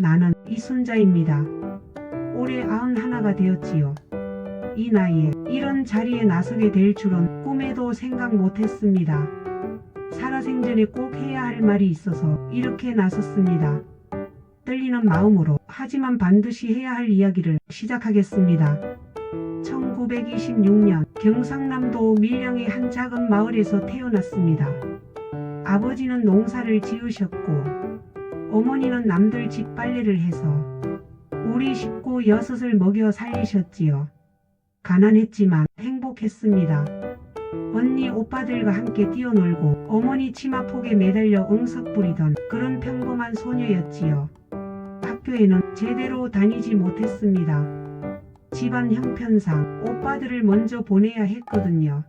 나는 이순자입니다. 올해 91가 되었지요. 이 나이에 이런 자리에 나서게 될 줄은 꿈에도 생각 못했습니다. 살아생전에 꼭 해야 할 말이 있어서 이렇게 나섰습니다. 떨리는 마음으로 하지만 반드시 해야 할 이야기를 시작하겠습니다. 1926년 경상남도 밀양의 한 작은 마을에서 태어났습니다. 아버지는 농사를 지으셨고 어머니는 남들 집 빨래를 해서 우리 식구 6을 먹여 살리셨지요. 가난했지만 행복했습니다. 언니 오빠들과 함께 뛰어놀고 어머니 치마폭에 매달려 응석 부리던 그런 평범한 소녀였지요. 학교에는 제대로 다니지 못했습니다. 집안 형편상 오빠들을 먼저 보내야 했거든요.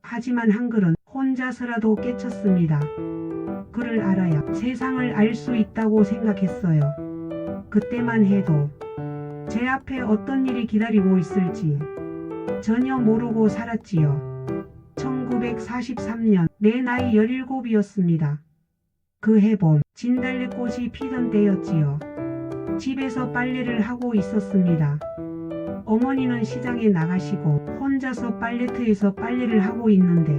하지만 한글은 혼자서라도 깨쳤습니다. 글을 알아야 세상을 알 수 있다고 생각했어요. 그때만 해도 제 앞에 어떤 일이 기다리고 있을지 전혀 모르고 살았지요. 1943년 내 나이 17이었습니다. 그 해봄 진달래꽃이 피던 때였지요. 집에서 빨래를 하고 있었습니다. 어머니는 시장에 나가시고 혼자서 빨래터에서 빨래를 하고 있는데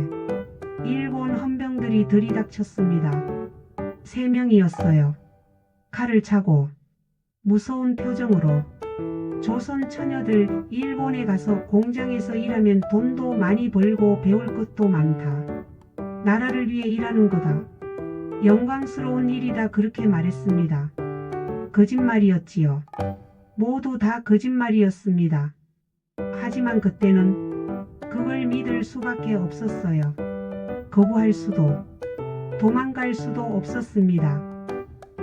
일본 헌병들이 들이닥쳤습니다. 3명이었어요. 칼을 차고 무서운 표정으로 조선 처녀들 일본에 가서 공장에서 일하면 돈도 많이 벌고 배울 것도 많다. 나라를 위해 일하는 거다. 영광스러운 일이다 그렇게 말했습니다. 거짓말이었지요. 모두 다 거짓말이었습니다. 하지만 그때는 그걸 믿을 수밖에 없었어요. 거부할 수도 도망갈 수도 없었습니다.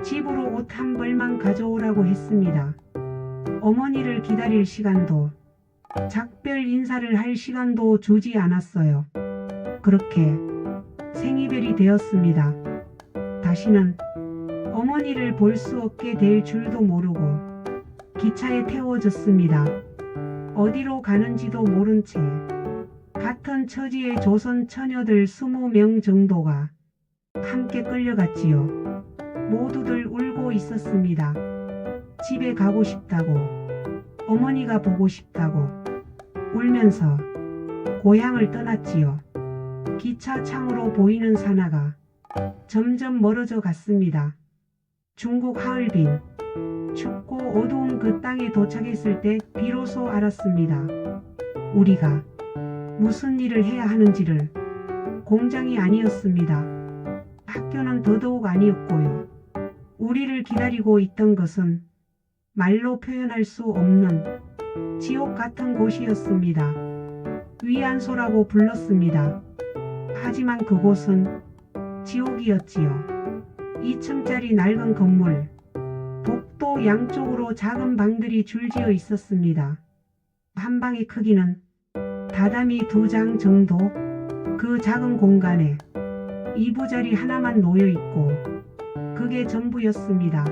집으로 옷 한 벌만 가져오라고 했습니다. 어머니를 기다릴 시간도 작별 인사를 할 시간도 주지 않았어요. 그렇게 생이별이 되었습니다. 다시는 어머니를 볼 수 없게 될 줄도 모르고 기차에 태워졌습니다. 어디로 가는지도 모른 채 같은 처지의 조선 처녀들 20명 정도가 함께 끌려갔지요. 모두들 울고 있었습니다. 집에 가고 싶다고, 어머니가 보고 싶다고 울면서 고향을 떠났지요. 기차 창으로 보이는 산하가 점점 멀어져 갔습니다. 중국 하얼빈, 춥고 어두운 그 땅에 도착했을 때 비로소 알았습니다. 우리가 무슨 일을 해야 하는지를. 공장이 아니었습니다. 학교는 더더욱 아니었고요. 우리를 기다리고 있던 것은 말로 표현할 수 없는 지옥 같은 곳이었습니다. 위안소라고 불렀습니다. 하지만 그곳은 지옥이었지요. 2층짜리 낡은 건물, 복도 양쪽으로 작은 방들이 줄지어 있었습니다. 한 방의 크기는 다다미 2장 정도. 그 작은 공간에 이부자리 하나만 놓여 있고 그게 전부였습니다.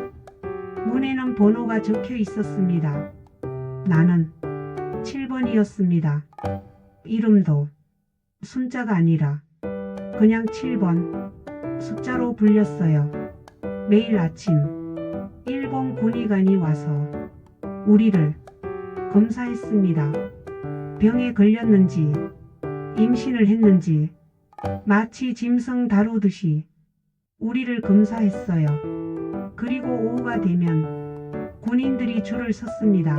문에는 번호가 적혀 있었습니다. 나는 7번이었습니다. 이름도 순자가 아니라 그냥 7번 숫자로 불렸어요. 매일 아침 일본 군의관이 와서 우리를 검사했습니다. 병에 걸렸는지 임신을 했는지 마치 짐승 다루듯이 우리를 검사했어요. 그리고 오후가 되면 군인들이 줄을 섰습니다.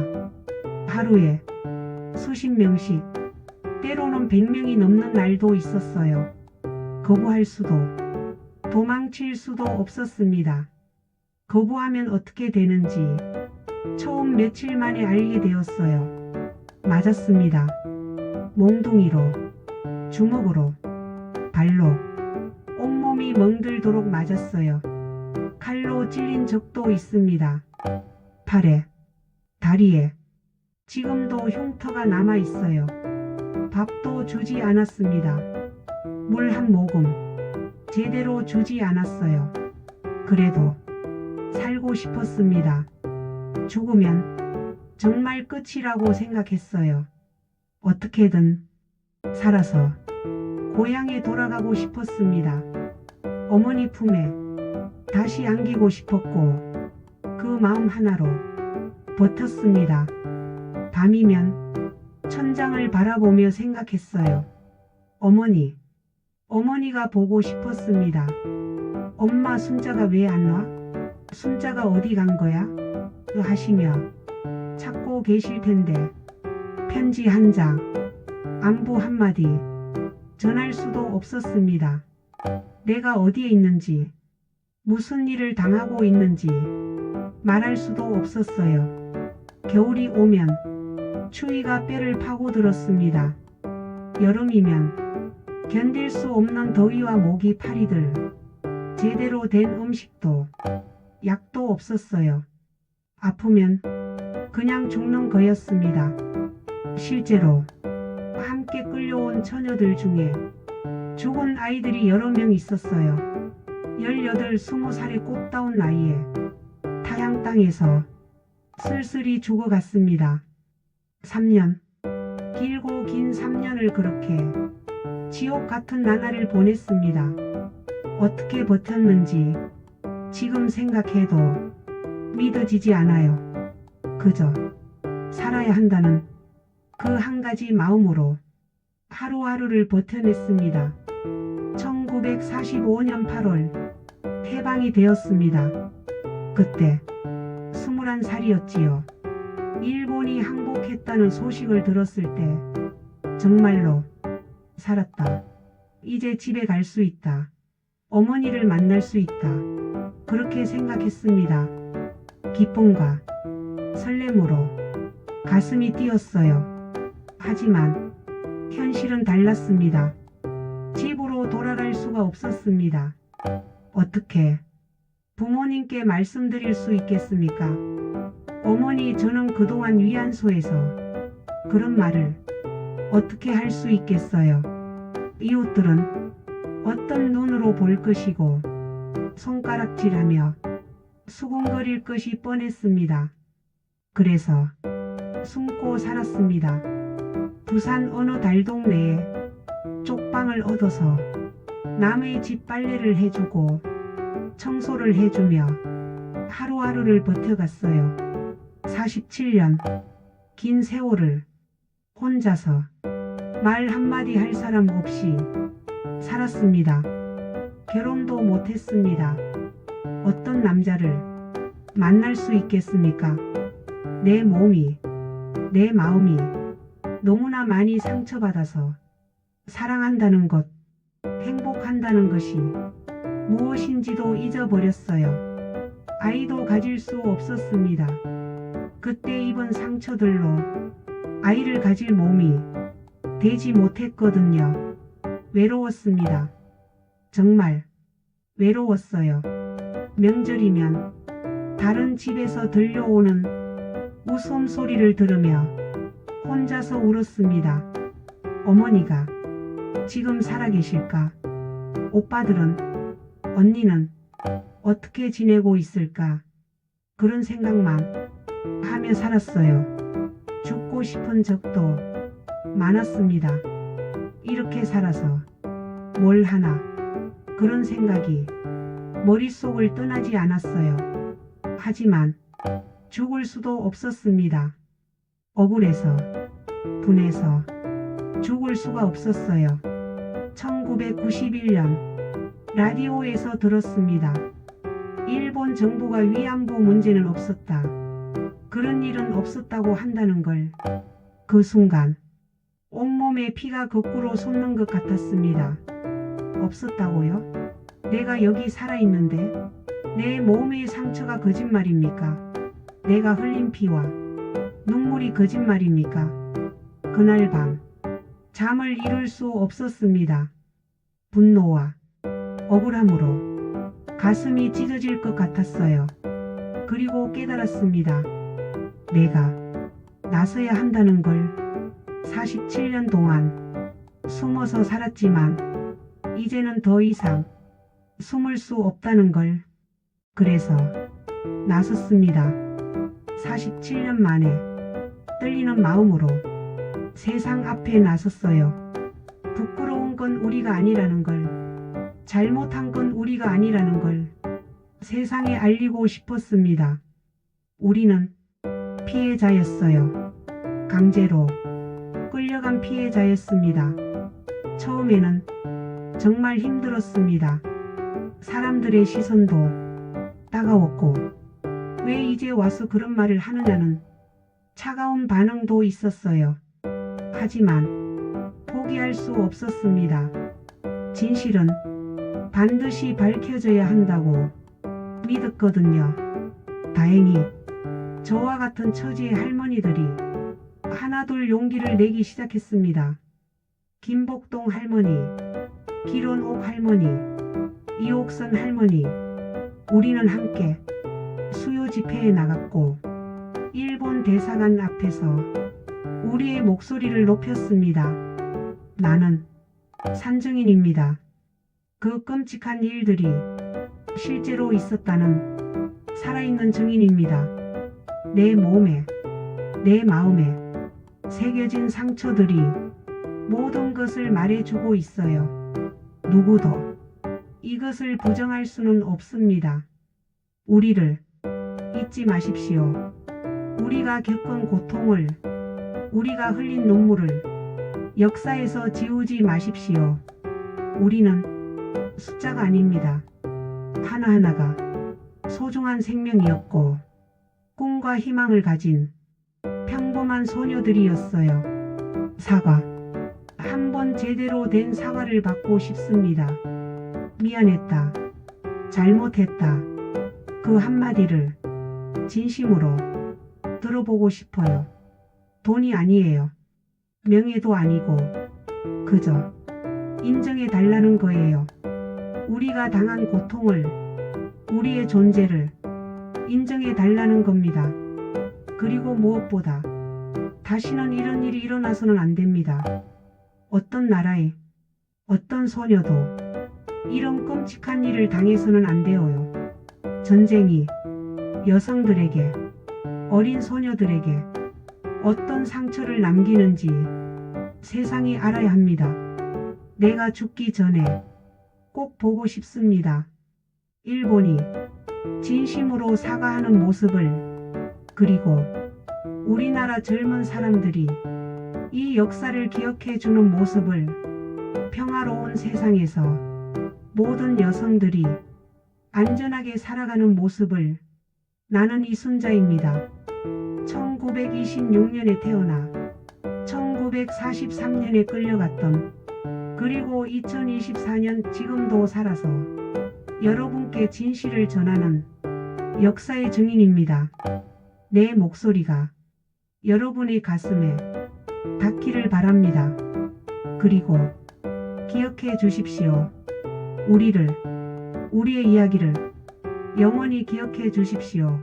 하루에 수십 명씩, 때로는 100명이 넘는 날도 있었어요. 거부할 수도 도망칠 수도 없었습니다. 거부하면 어떻게 되는지 처음 며칠 만에 알게 되었어요. 맞았습니다. 몽둥이로, 주먹으로, 발로, 온몸이 멍들도록 맞았어요. 칼로 찔린 적도 있습니다. 팔에, 다리에, 지금도 흉터가 남아 있어요. 밥도 주지 않았습니다. 물 한 모금 제대로 주지 않았어요. 그래도 살고 싶었습니다. 죽으면 정말 끝이라고 생각했어요. 어떻게든 살아서 고향에 돌아가고 싶었습니다. 어머니 품에 다시 안기고 싶었고 그 마음 하나로 버텼습니다. 밤이면 천장을 바라보며 생각했어요. 어머니가 보고 싶었습니다. 엄마 순자가 왜 안 와? 순자가 어디 간 거야? 하시며 찾고 계실 텐데 편지 한 장, 안부 한마디 전할 수도 없었습니다. 내가 어디에 있는지, 무슨 일을 당하고 있는지 말할 수도 없었어요. 겨울이 오면 추위가 뼈를 파고들었습니다. 여름이면 견딜 수 없는 더위와 모기 파리들, 제대로 된 음식도 약도 없었어요. 아프면 그냥 죽는 거였습니다. 실제로 함께 끌려온 처녀들 중에 죽은 아이들이 여러 명 있었어요. 18, 20살의 꽃다운 나이에 타양 땅에서 쓸쓸히 죽어갔습니다. 3년, 길고 긴 3년을 그렇게 지옥 같은 나날을 보냈습니다. 어떻게 버텼는지 지금 생각해도 믿어지지 않아요. 그저 살아야 한다는 그 한 가지 마음으로 하루하루를 버텨냈습니다. 1945년 8월 해방이 되었습니다. 그때 21살이었지요. 일본이 항복했다는 소식을 들었을 때 정말로 살았다. 이제 집에 갈 수 있다. 어머니를 만날 수 있다. 그렇게 생각했습니다. 기쁨과 설렘으로 가슴이 뛰었어요. 하지만 현실은 달랐습니다. 집으로 돌아갈 수가 없었습니다. 어떻게 부모님께 말씀드릴 수 있겠습니까? 어머니, 저는 그동안 위안소에서 그런 말을 어떻게 할 수 있겠어요? 이웃들은 어떤 눈으로 볼 것이고 손가락질하며 수군거릴 것이 뻔했습니다. 그래서 숨고 살았습니다. 부산 어느 달동네에 쪽방을 얻어서 남의 집 빨래를 해주고 청소를 해주며 하루하루를 버텨갔어요. 47년 긴 세월을 혼자서 말 한마디 할 사람 없이 살았습니다. 결혼도 못했습니다. 어떤 남자를 만날 수 있겠습니까? 내 몸이, 내 마음이 너무나 많이 상처받아서 사랑한다는 것, 행복한다는 것이 무엇인지도 잊어버렸어요. 아이도 가질 수 없었습니다. 그때 입은 상처들로 아이를 가질 몸이 되지 못했거든요. 외로웠습니다. 정말 외로웠어요. 명절이면 다른 집에서 들려오는 웃음소리를 들으며 혼자서 울었습니다. 어머니가 지금 살아계실까? 오빠들은, 언니는 어떻게 지내고 있을까? 그런 생각만 하며 살았어요. 죽고 싶은 적도 많았습니다. 이렇게 살아서 뭘 하나, 그런 생각이 머릿속을 떠나지 않았어요. 하지만 죽을 수도 없었습니다. 억울해서, 분해서 죽을 수가 없었어요. 1991년 라디오에서 들었습니다. 일본 정부가 위안부 문제는 없었다. 그런 일은 없었다고 한다는 걸 그 순간 온몸에 피가 거꾸로 솟는 것 같았습니다. 없었다고요? 내가 여기 살아있는데 내 몸의 상처가 거짓말입니까? 내가 흘린 피와 눈물이 거짓말입니까? 그날 밤 잠을 이룰 수 없었습니다. 분노와 억울함으로 가슴이 찢어질 것 같았어요. 그리고 깨달았습니다. 내가 나서야 한다는 걸. 47년 동안 숨어서 살았지만 이제는 더 이상 숨을 수 없다는 걸. 그래서 나섰습니다. 47년 만에 떨리는 마음으로 세상 앞에 나섰어요. 부끄러운 건 우리가 아니라는 걸, 잘못한 건 우리가 아니라는 걸 세상에 알리고 싶었습니다. 우리는 피해자였어요. 강제로 끌려간 피해자였습니다. 처음에는 정말 힘들었습니다. 사람들의 시선도 따가웠고 왜 이제 와서 그런 말을 하느냐는 차가운 반응도 있었어요. 하지만 포기할 수 없었습니다. 진실은 반드시 밝혀져야 한다고 믿었거든요. 다행히 저와 같은 처지의 할머니들이 하나둘 용기를 내기 시작했습니다. 김복동 할머니, 길원옥 할머니, 이옥선 할머니, 우리는 함께 수요 집회에 나갔고 일본 대사관 앞에서 우리의 목소리를 높였습니다. 나는 산증인입니다. 그 끔찍한 일들이 실제로 있었다는 살아있는 증인입니다. 내 몸에, 내 마음에 새겨진 상처들이 모든 것을 말해주고 있어요. 누구도 이것을 부정할 수는 없습니다. 우리를 잊지 마십시오. 우리가 겪은 고통을, 우리가 흘린 눈물을 역사에서 지우지 마십시오. 우리는 숫자가 아닙니다. 하나하나가 소중한 생명이었고 꿈과 희망을 가진 평범한 소녀들이었어요. 사과. 한 번 제대로 된 사과를 받고 싶습니다. 미안했다. 잘못했다. 그 한마디를 진심으로 들어보고 싶어요. 돈이 아니에요. 명예도 아니고 그저 인정해 달라는 거예요. 우리가 당한 고통을, 우리의 존재를 인정해 달라는 겁니다. 그리고 무엇보다 다시는 이런 일이 일어나서는 안 됩니다. 어떤 나라에 어떤 소녀도 이런 끔찍한 일을 당해서는 안 돼요. 전쟁이 여성들에게, 어린 소녀들에게 어떤 상처를 남기는지 세상이 알아야 합니다. 내가 죽기 전에 꼭 보고 싶습니다. 일본이 진심으로 사과하는 모습을, 그리고 우리나라 젊은 사람들이 이 역사를 기억해 주는 모습을, 평화로운 세상에서 모든 여성들이 안전하게 살아가는 모습을. 나는 이순자입니다. 1926년에 태어나 1943년에 끌려갔던, 그리고 2024년 지금도 살아서 여러분께 진실을 전하는 역사의 증인입니다. 내 목소리가 여러분의 가슴에 닿기를 바랍니다. 그리고 기억해 주십시오. 우리의 이야기를 영원히 기억해 주십시오.